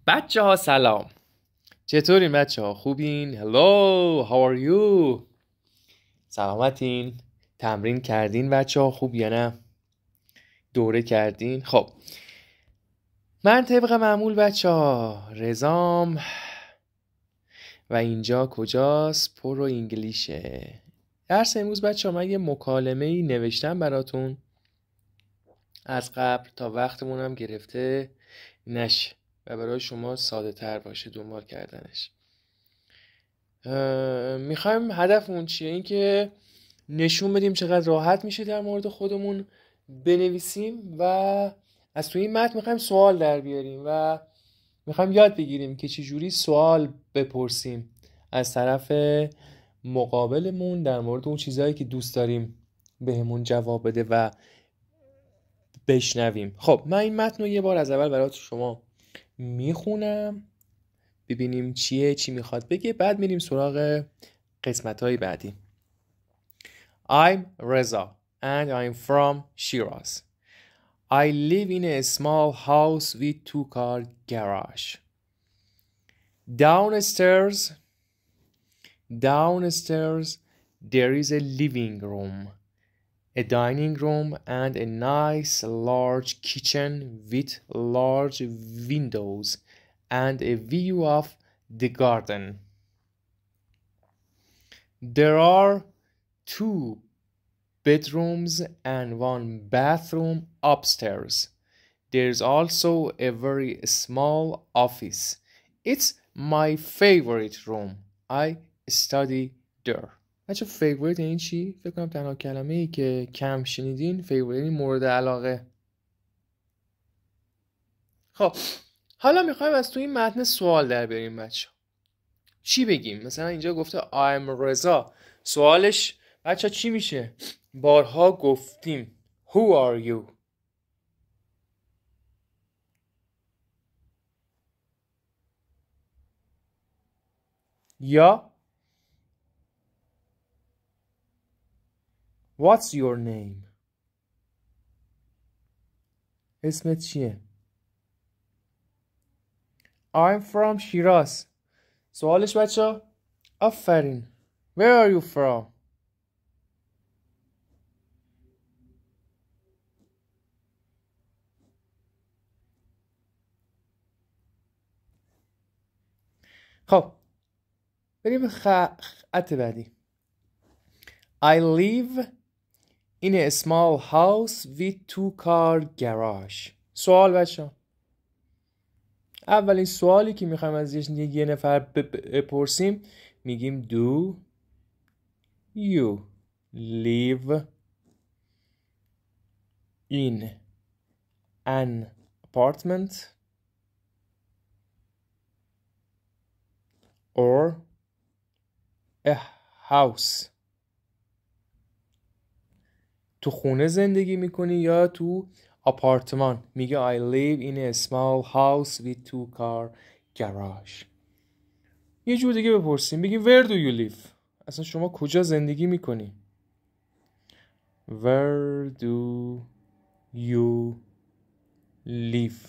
بچه ها سلام. چطورین بچه ها؟ خوبین؟ Hello, how are you؟ سلامتین؟ تمرین کردین بچه ها خوب یا نه؟ دوره کردین؟ خب من طبق معمول بچه ها رزام و اینجا کجاست؟ پرو انگلیشه. درس امروز بچه ها من یه مکالمه‌ای نوشتم براتون از قبل تا وقتمونم گرفته نشه و برای شما ساده تر باشه دنبال کردنش. میخوایم هدفمون چیه؟ این که نشون بدیم چقدر راحت میشه در مورد خودمون بنویسیم و از توی این متن میخوایم سوال در بیاریم و میخوایم یاد بگیریم که چجوری سوال بپرسیم از طرف مقابلمون در مورد اون چیزهایی که دوست داریم بهمون جواب بده و بشنویم. خب من این متن رو یه بار از اول برای شما میخونم ببینیم چی میخواد بگه، بعد میریم سراغ قسمت‌های بعدی. I'm Reza and I'm from Shiraz. I live in a small house with 2-car garage. Downstairs there is a living room, a dining room and a nice large kitchen with large windows and a view of the garden. There are 2 bedrooms and 1 bathroom upstairs. There's also a very small office. It's my favorite room. I study there. بچه favorite این چی؟ فکر کنم تنها کلمه ای که کم شنیدین favorite این مورد علاقه. خب حالا میخوایم از تو این متن سوال در بیاریم بچه. چی بگیم؟ مثلا اینجا گفته I'm رضا. سوالش بچه چی میشه؟ بارها گفتیم Who are you؟ یا What's your name؟ اسمت چیه؟ I'm from Shiraz. سوالش بچه آفرین Where are you from؟ خب بریم خط بعدی. I live in a small house with 2-car garage. سوال بچه اولین سوالی که میخوایم از یه نفر بپرسیم میگیم Do you live in an apartment or a house؟ تو خونه زندگی میکنی یا تو آپارتمان؟ میگه I live in a small house with 2-car garage. یه جور دیگه بپرسیم بگیم Where do you live؟ اصلا شما کجا زندگی میکنی؟ Where do you live؟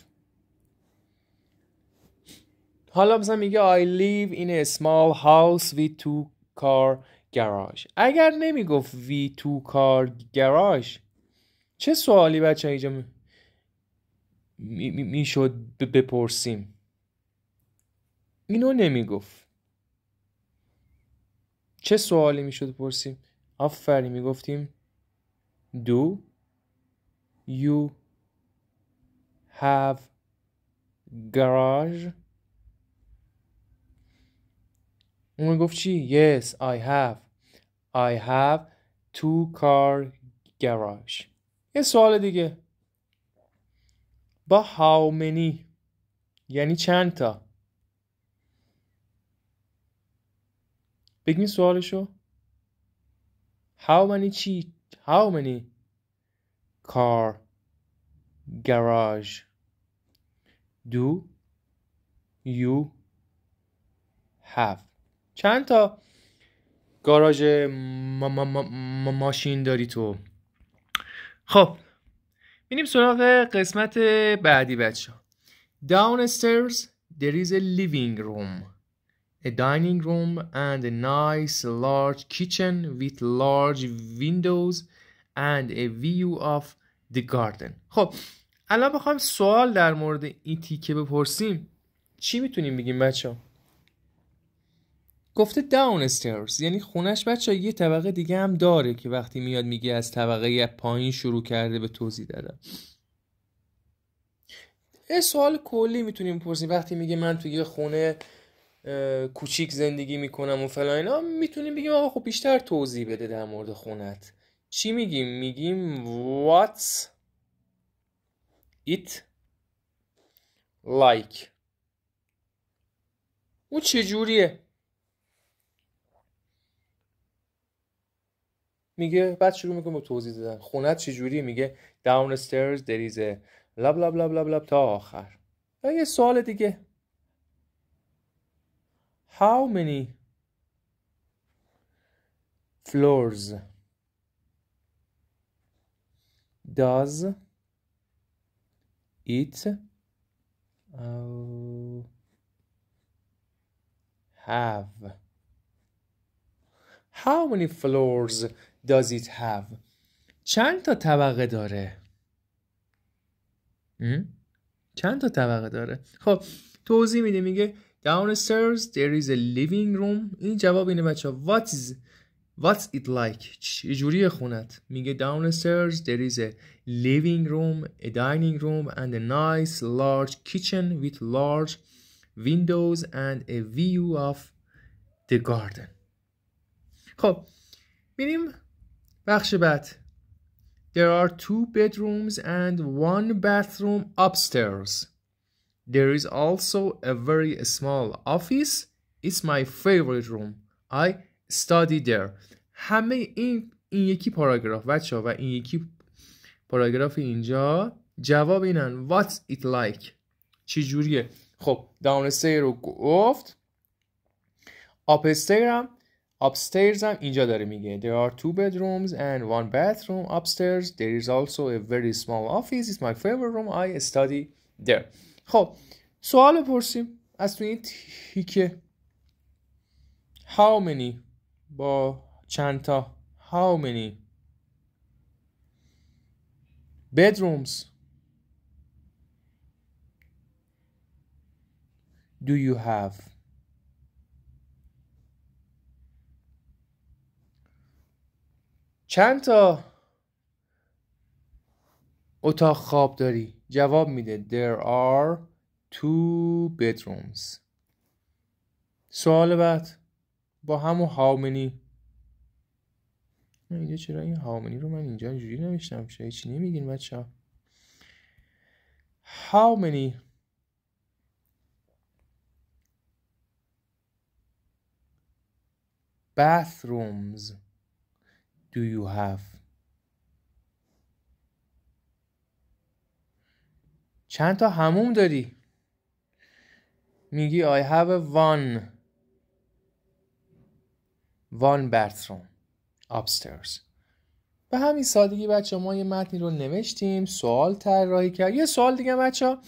حالا مثلا میگه I live in a small house with 2-car garage. اگر نمیگفت with 2-car garage چه سوالی بچه اینجا میشد بپرسیم؟ اینو نمیگفت. چه سوالی میشد بپرسیم؟ آفرین میگفتیم Do you have garage؟ اون میگفت چی؟ Yes I have 2-car garage. یه سوال دیگه با how many یعنی چند تا؟ بگین سوالشو. How many چی؟ How many car garage do you have؟ چند تا گاراژ ماشین داری تو؟ خب میریم سراغ قسمت بعدی بچه. Downstairs there is a living room, a dining room and a nice large kitchen with large windows and a view of the garden. خب الان بخوام سوال در مورد این تیکه بپرسیم چی میتونیم بگیم بچه؟ گفته downstairs، یعنی خونش بچه یه طبقه دیگه هم داره که وقتی میاد میگه از طبقه پایین شروع کرده به توضیح دادن. یه سوال کلی میتونیم بپرسیم وقتی میگه من توی یه خونه کوچیک زندگی میکنم و فلان اینا، میتونیم بگیم آقا خب بیشتر توضیح بده در مورد خونت. چی میگیم؟ میگیم what's it like، اون چجوریه؟ میگه بعد شروع میکنه با توضیح دادن خونت چجوریه، میگه downstairs there is a bla bla bla bla bla تا آخر. و یه سوال دیگه how many floors does it have. How many floors does it have؟ چند تا طبقه داره؟ چند تا طبقه داره؟ خب توضیح میده، میگه downstairs there is a living room. این جواب اینه بچه ها what's it like، چجوریه خونت؟ میگه downstairs there is a living room, a dining room and a nice large kitchen with large windows and a view of the garden. خب میریم بخش بعد. There are 2 bedrooms and 1 bathroom upstairs. There is also a very small office. It's my favorite room. I study there. همه این یکی پاراگراف بچه ها و این یکی پاراگراف اینجا جواب اینن what's it like، چی جوریه. خب downstairs رو گفت، upstairs هم اینجا داره میگه there are 2 bedrooms and 1 bathroom upstairs. There is also a very small office. It's my favorite room. I study there. خب سوال بپرسیم از تو این تیکه how many با چند تا how many bedrooms do you have؟ چند تا اتاق خواب داری؟ جواب میده there are 2 bedrooms. سوال بعد با همون how many. اینجا چرا این how many رو من اینجا اینجوری نوشتم؟ چی نمیگین بچه ها؟ how many bathrooms do you have؟ چند تا حموم داری؟ میگی I have one bathroom upstairs. به همین سادگی بچه ما یه متنی رو نوشتیم، سوال طراحی کرد. یه سوال دیگه بچه ها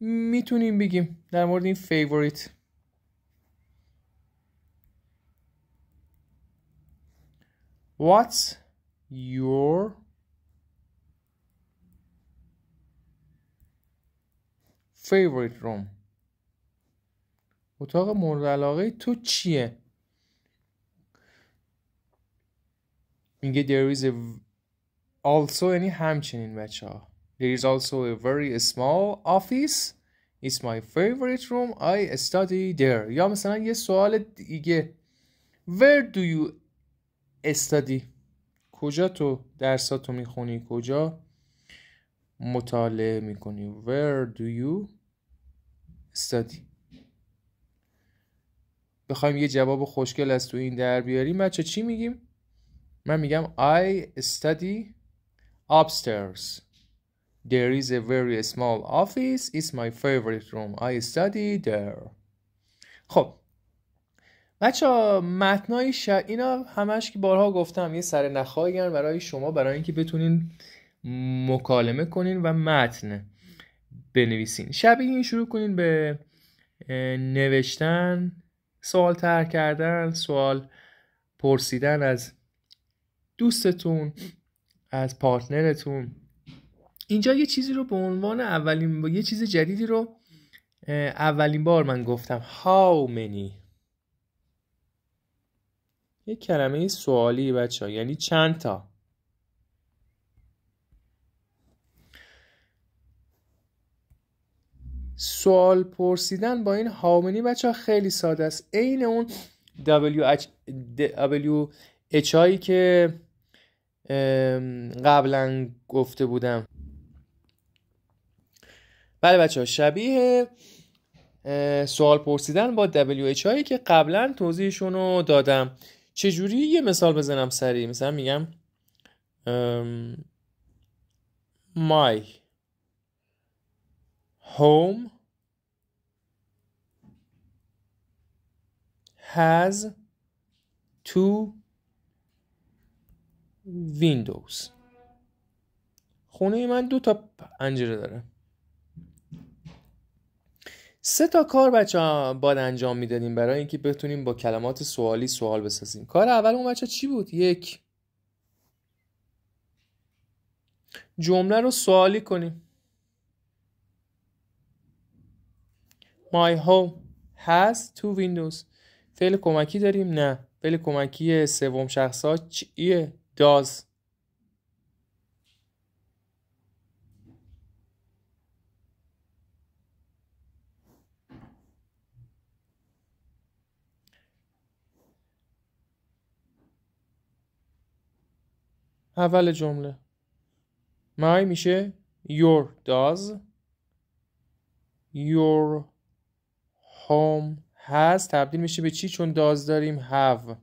میتونیم بگیم در مورد این favorite. What's your favorite room؟ اتاق مورد علاقه تو چیه؟ میگه there is also، یعنی همچنین بچه ها there is also a very small office. It's my favorite room. I study there. یا مثلا یه سوال دیگه where do you study؟ کجا تو درساتو میخونی؟ کجا مطالعه میکنی؟ Where do you study؟ بخوایم یه جواب خوشگل از تو این در بیاریم بچه چی میگیم؟ من میگم I study upstairs. There is a very small office. It's my favorite room. I study there. خب بچه ها متنای اینا همش که بارها گفتم یه سر نخواهی برای شما، برای اینکه بتونین مکالمه کنین و متن بنویسین. شبیه این شروع کنین به نوشتن، سوال طرح کردن، سوال پرسیدن از دوستتون، از پارتنرتون. اینجا یه چیزی رو به عنوان یه چیز جدیدی رو اولین بار من گفتم. how many. یه کلمه سوالی بچه ها، یعنی چند تا. سوال پرسیدن با این how many بچه ها خیلی ساده است. عین اون WH هایی که قبلا گفته بودم. بله بچه ها، شبیه سوال پرسیدن با WH هایی که قبلا توضیحشون رو دادم. چجوری؟ یه مثال بزنم سریع. مثلا میگم my home has 2 windows. خونه من 2 تا پنجره داره. 3 تا کار بچه ها باید انجام میدادیم برای اینکه بتونیم با کلمات سوالی سوال بسازیم. کار اول اون بچه چی بود؟ 1، جمله رو سوالی کنیم. My home has 2 windows. فعل کمکی داریم؟ نه. فعل کمکی سوم شخص ها چیه؟ does. اول جمله my میشه your does. your home has تبدیل میشه به چی؟ چون does داریم have.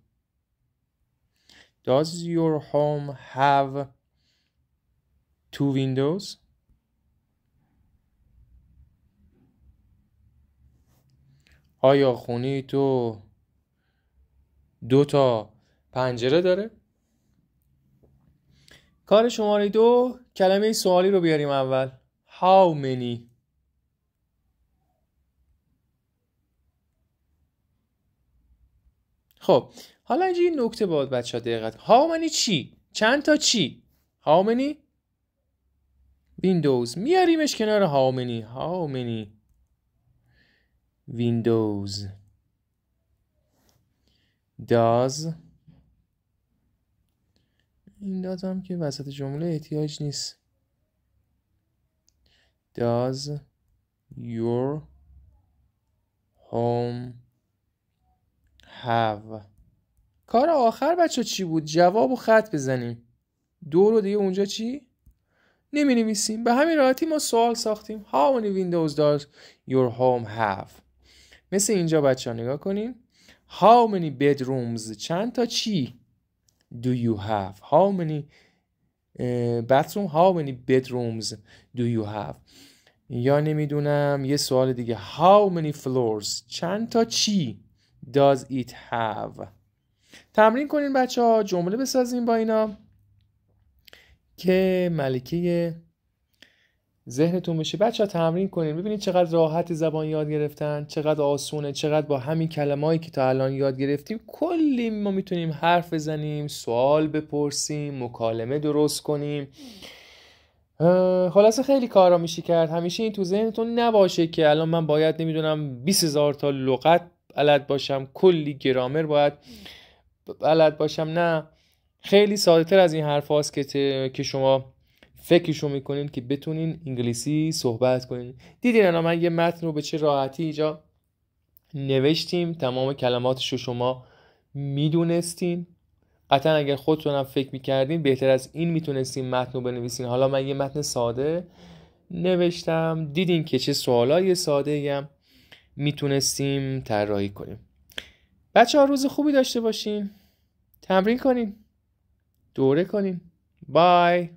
Does your home have 2 windows? آیا خونه تو 2 تا پنجره داره؟ کار شماره 2 کلمه سوالی رو بیاریم اول. how many. خب حالا اینجا یه نکته باید بچه ها دقت. how many چی؟ چند تا چی؟ how many windows. میاریمش کنار how many. how many windows does. این دادم که وسط جمله احتیاج نیست. does your home have. کار آخر بچه چی بود؟ جواب و خط بزنیم. 2 رو دیگه اونجا چی؟ نمی نویسیم. به همین راحتی ما سوال ساختیم. how many windows does your home have. مثل اینجا بچه ها نگاه کنیم. how many bedrooms. چند تا چی do you have. how many bathroom. how many bedrooms do you have. یا نمیدونم یه سوال دیگه. how many floors. چند تا چی does it have. تمرین کنین بچه ها، جمله بسازین با اینا که ملکه ذهنتون بشه. بچه ها تمرین کنین، ببینید چقدر راحت زبان یاد گرفتن، چقدر آسونه، چقدر با همین کلمه‌ای که تا الان یاد گرفتیم کلی ما میتونیم حرف بزنیم، سوال بپرسیم، مکالمه درست کنیم. خلاصه خیلی کارا میشه کرد. همیشه این تو ذهنتون نباشه که الان من باید نمیدونم 20,000 تا لغت بلد باشم، کلی گرامر باید بلد باشم. نه، خیلی ساده تر از این حرف هاست که شما فکرشو میکنین که بتونین انگلیسی صحبت کنین. دیدین الان من یه متن رو به چه راحتی اینجا نوشتیم، تمام کلماتش رو شما میدونستین. قطعا اگر خودتونم فکر میکردین بهتر از این میتونستین متن رو بنویسین. حالا من یه متن ساده نوشتم، دیدین که چه سوالای ساده هم میتونستیم طراحی کنیم. بچه ها روز خوبی داشته باشین، تمرین کنین، دوره کنین. بای.